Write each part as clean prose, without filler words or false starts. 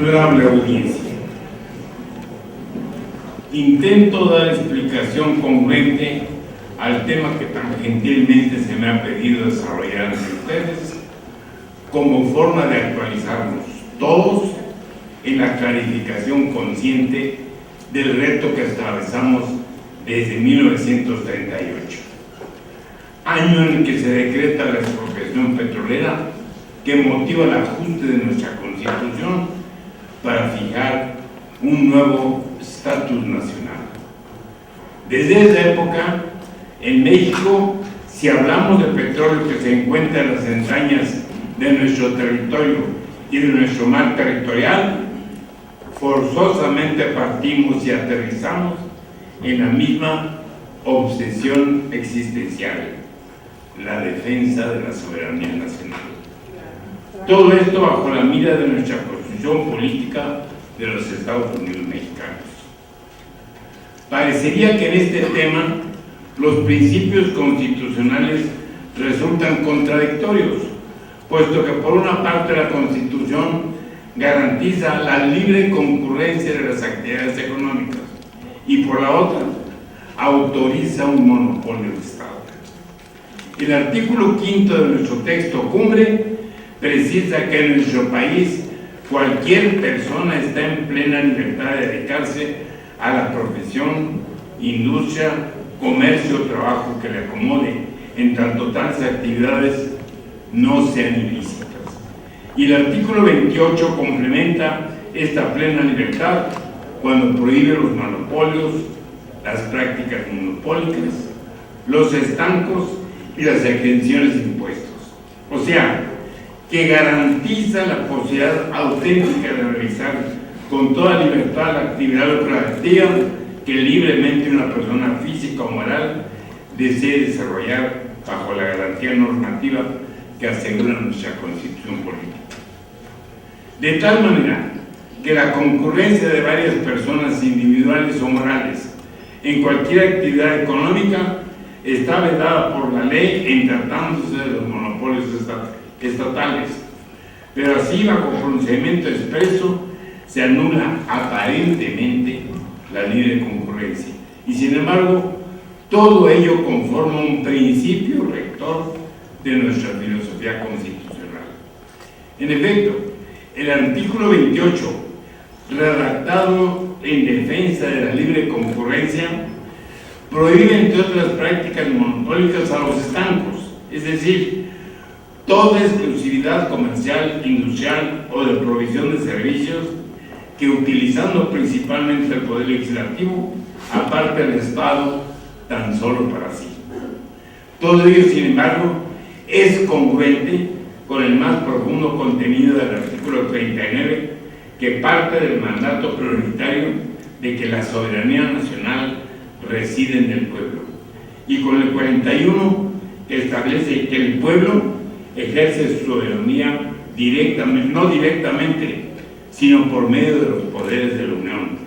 Honorable audiencia, intento dar explicación congruente al tema que tan gentilmente se me ha pedido desarrollar ante ustedes, como forma de actualizarnos todos en la clarificación consciente del reto que atravesamos desde 1938, año en el que se decreta la expropiación petrolera que motiva el ajuste de nuestra Constitución para fijar un nuevo estatus nacional. Desde esa época, en México, si hablamos de petróleo que se encuentra en las entrañas de nuestro territorio y de nuestro mar territorial, forzosamente partimos y aterrizamos en la misma obsesión existencial, la defensa de la soberanía nacional. Todo esto bajo la mira de nuestra Constitución política de los Estados Unidos mexicanos. Parecería que en este tema los principios constitucionales resultan contradictorios, puesto que por una parte la Constitución garantiza la libre concurrencia de las actividades económicas y por la otra autoriza un monopolio de Estado. El artículo 5 de nuestro texto cumbre precisa que en nuestro país cualquier persona está en plena libertad de dedicarse a la profesión, industria, comercio o trabajo que le acomode, en tanto tales actividades no sean ilícitas. Y el artículo 28 complementa esta plena libertad cuando prohíbe los monopolios, las prácticas monopólicas, los estancos y las exenciones de impuestos. O sea, que garantiza la posibilidad auténtica de realizar con toda libertad la actividad lucrativa que libremente una persona física o moral desee desarrollar bajo la garantía normativa que asegura nuestra Constitución política. De tal manera que la concurrencia de varias personas individuales o morales en cualquier actividad económica está vedada por la ley en tratándose de los monopolios estatales, pero así bajo procedimiento expreso se anula aparentemente la libre concurrencia y sin embargo todo ello conforma un principio rector de nuestra filosofía constitucional. En efecto, el artículo 28, redactado en defensa de la libre concurrencia, prohíbe entre otras prácticas monopólicas a los estancos, es decir, toda exclusividad comercial, industrial o de provisión de servicios que utilizando principalmente el Poder Legislativo, aparte del Estado tan solo para sí. Todo ello, sin embargo, es congruente con el más profundo contenido del artículo 39, que parte del mandato prioritario de que la soberanía nacional reside en el pueblo, y con el 41, que establece que el pueblo ejerce su soberanía directamente, no directamente, sino por medio de los poderes de la Unión,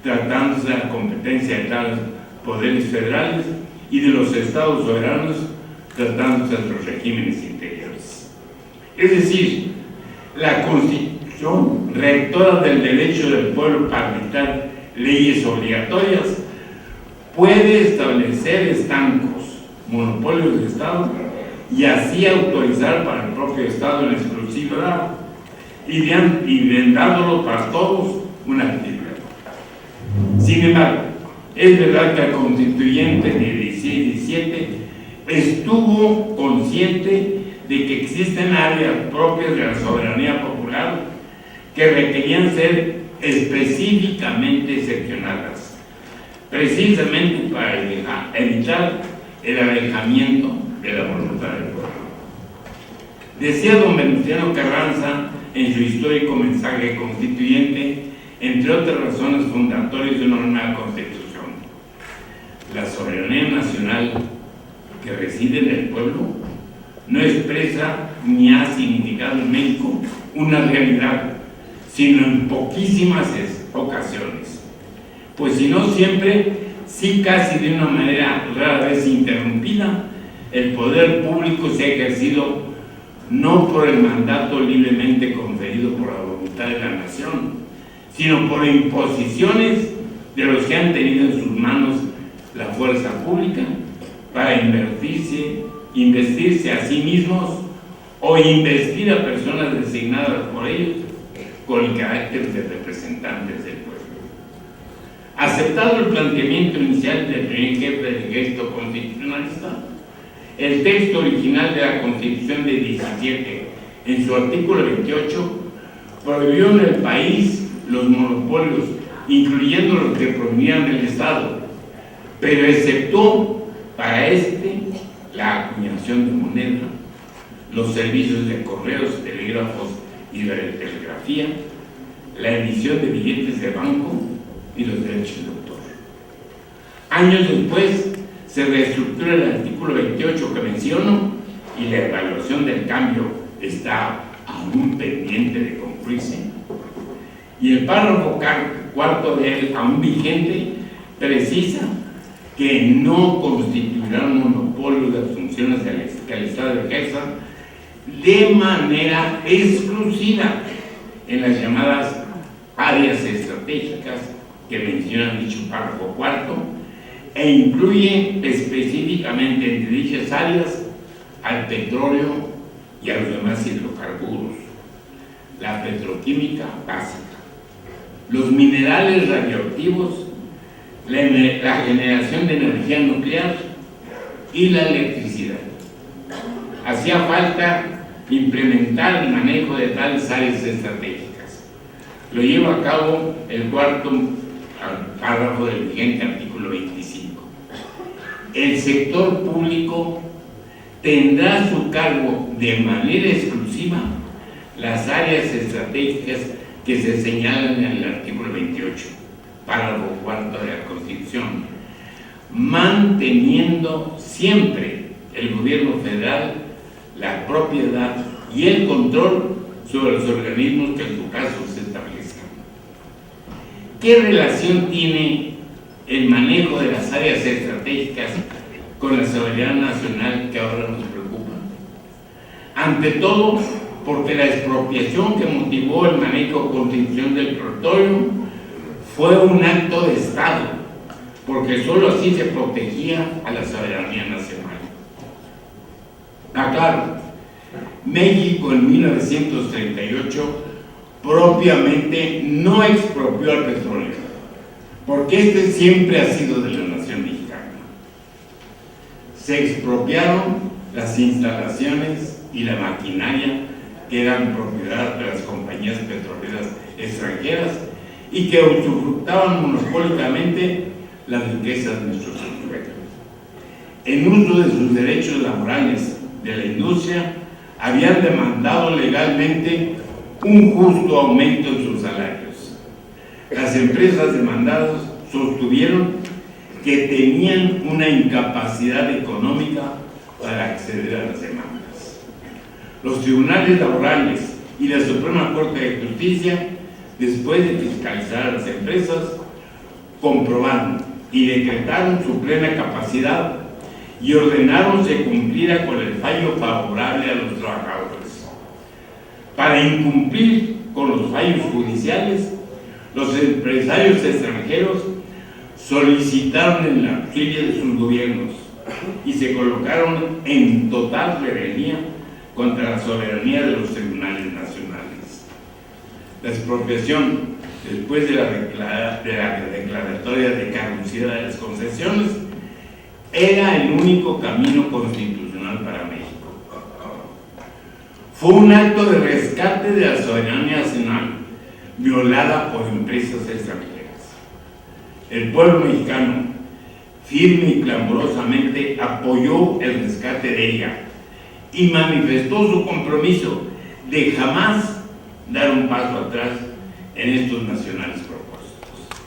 tratándose de la competencia de tales poderes federales y de los estados soberanos, tratándose de los regímenes interiores. Es decir, la Constitución, rectora del derecho del pueblo para dictar leyes obligatorias, puede establecer estancos, monopolios de Estado, y así autorizar para el propio Estado en exclusividad y vendándolo para todos una actividad. Sin embargo, es verdad que el constituyente de 17 estuvo consciente de que existen áreas propias de la soberanía popular que requerían ser específicamente seccionadas, precisamente para evitar el alejamiento de la voluntad del pueblo. Decía don Venustiano Carranza en su histórico mensaje constituyente, entre otras razones fundatorias de una nueva constitución: la soberanía nacional que reside en el pueblo no expresa ni ha significado en México una realidad, sino en poquísimas ocasiones, pues si no siempre, sí casi de una manera rara vez interrumpida, el poder público se ha ejercido no por el mandato libremente conferido por la voluntad de la nación, sino por imposiciones de los que han tenido en sus manos la fuerza pública para investirse a sí mismos o investir a personas designadas por ellos con el carácter de representantes del pueblo. Aceptado el planteamiento inicial del primer jefe del gesto constitucionalista, el texto original de la Constitución de 17, en su artículo 28, prohibió en el país los monopolios, incluyendo los que provenían del Estado, pero exceptuó para la acuñación de moneda, los servicios de correos, telégrafos y de telegrafía, la emisión de billetes de banco y los derechos de autor. Años después se reestructura el artículo 28 que menciono y la evaluación del cambio está aún pendiente de concluirse. Y el párrafo cuarto de él, aún vigente, precisa que no constituirá un monopolio de las funciones que el Estado ejerza de manera exclusiva en las llamadas áreas estratégicas que menciona dicho párrafo cuarto, e incluye específicamente entre dichas áreas al petróleo y a los demás hidrocarburos, la petroquímica básica, los minerales radioactivos, la generación de energía nuclear y la electricidad. Hacía falta implementar el manejo de tales áreas estratégicas. Lo lleva a cabo el cuarto párrafo del vigente artículo 25. El sector público tendrá a su cargo de manera exclusiva las áreas estratégicas que se señalan en el artículo 28, párrafo cuarto de la Constitución, manteniendo siempre el gobierno federal la propiedad y el control sobre los organismos que en su caso se establezcan. ¿Qué relación tiene el manejo de las áreas estratégicas con la seguridad nacional que ahora nos preocupa? Ante todo, porque la expropiación que motivó el manejo constitucional del territorio fue un acto de Estado, porque sólo así se protegía a la soberanía nacional. Claro, México en 1938 propiamente no expropió al petróleo, porque este siempre ha sido de la nación mexicana. Se expropiaron las instalaciones y la maquinaria que eran propiedad de las compañías petroleras extranjeras y que usufructaban monopólicamente las riquezas de nuestros sujetos. En uso de sus derechos laborales de la industria, habían demandado legalmente un justo aumento en sus salarios. Las empresas demandadas sostuvieron que tenían una incapacidad económica para acceder a las demandas. Los tribunales laborales y la Suprema Corte de Justicia, después de fiscalizar a las empresas, comprobaron y decretaron su plena capacidad y ordenaron se cumpliera con el fallo favorable a los trabajadores. Para incumplir con los fallos judiciales, los empresarios extranjeros solicitaron el auxilio de sus gobiernos y se colocaron en total rebelión contra la soberanía de los tribunales nacionales. La expropiación, después de la declaratoria de caducidad de las concesiones, era el único camino constitucional para México. Fue un acto de rescate de la soberanía nacional violada por empresas extranjeras. El pueblo mexicano, firme y clamorosamente, apoyó el rescate de ella y manifestó su compromiso de jamás dar un paso atrás en estos nacionales propósitos.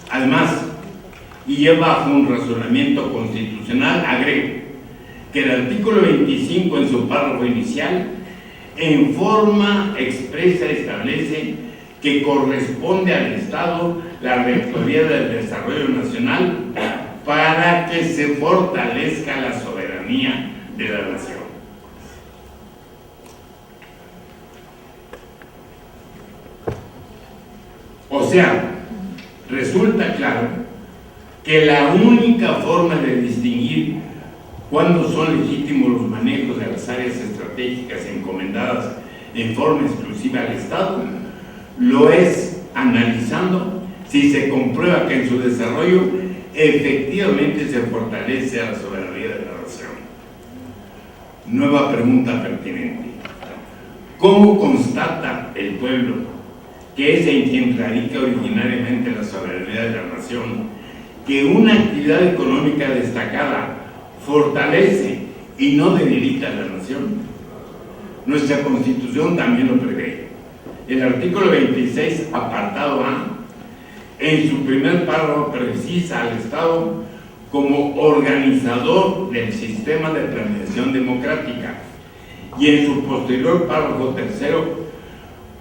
Además, y ya bajo un razonamiento constitucional, agrego que el artículo 25 en su párrafo inicial en forma expresa establece que corresponde al Estado la rectoría del desarrollo nacional para que se fortalezca la soberanía de la nación. O sea, resulta claro que la única forma de distinguir cuándo son legítimos los manejos de las áreas estratégicas encomendadas en forma exclusiva al Estado lo es analizando si se comprueba que en su desarrollo efectivamente se fortalece a la soberanía de la nación. Nueva pregunta pertinente: ¿cómo constata el pueblo, que es en quien radica originariamente la soberanía de la nación, que una actividad económica destacada fortalece y no debilita a la nación? Nuestra Constitución también lo prevé. El artículo 26, apartado A, en su primer párrafo precisa al Estado como organizador del sistema de planeación democrática, y en su posterior párrafo tercero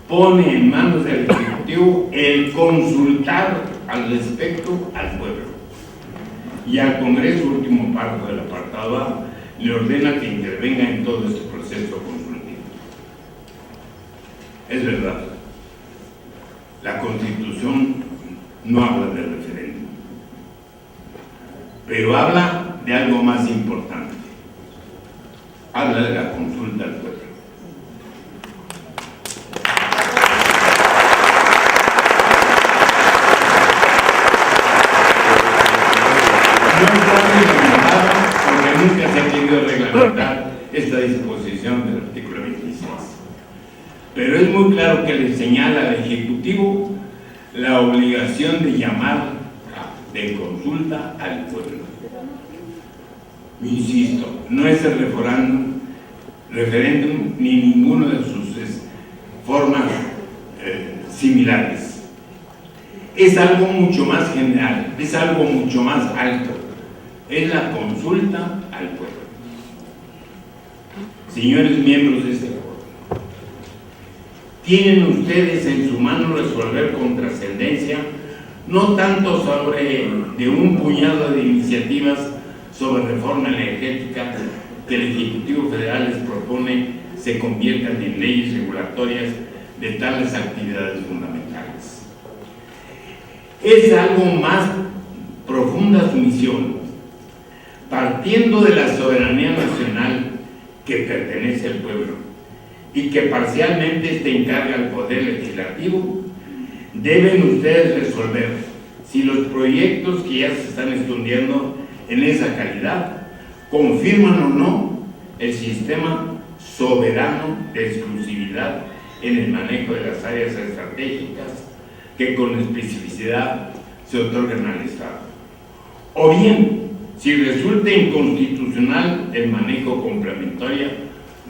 pone en manos del Ejecutivo el consultar al respecto al pueblo, y al Congreso, último párrafo del apartado A, le ordena que intervenga en todo este proceso consultivo. Es verdad, la Constitución no habla de referéndum, pero habla de algo más importante: habla de la consulta al pueblo. No está reglamentada porque nunca se ha querido reglamentar esta disposición del artículo 26, pero es muy claro que le señala al Ejecutivo la obligación de llamar de consulta al pueblo. Insisto, no es el referéndum ni ninguno de sus formas similares. Es algo mucho más general, es algo mucho más alto. Es la consulta al pueblo. Señores miembros de este foro, tienen ustedes en su mano resolver con trascendencia no tanto sobre de un puñado de iniciativas sobre reforma energética que el Ejecutivo Federal les propone se conviertan en leyes regulatorias de tales actividades fundamentales. Es algo más profunda su misión, partiendo de la soberanía nacional que pertenece al pueblo y que parcialmente se encarga al Poder Legislativo. Deben ustedes resolver si los proyectos que ya se están estudiando en esa calidad confirman o no el sistema soberano de exclusividad en el manejo de las áreas estratégicas que con especificidad se otorgan al Estado, o bien si resulta inconstitucional el manejo complementario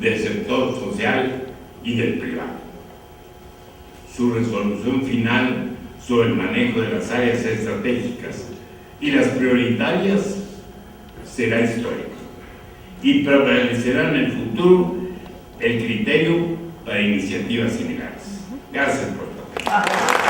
del sector social y del privado. Su resolución final sobre el manejo de las áreas estratégicas y las prioritarias será histórico y prevalecerá en el futuro el criterio para iniciativas similares. Gracias por todo.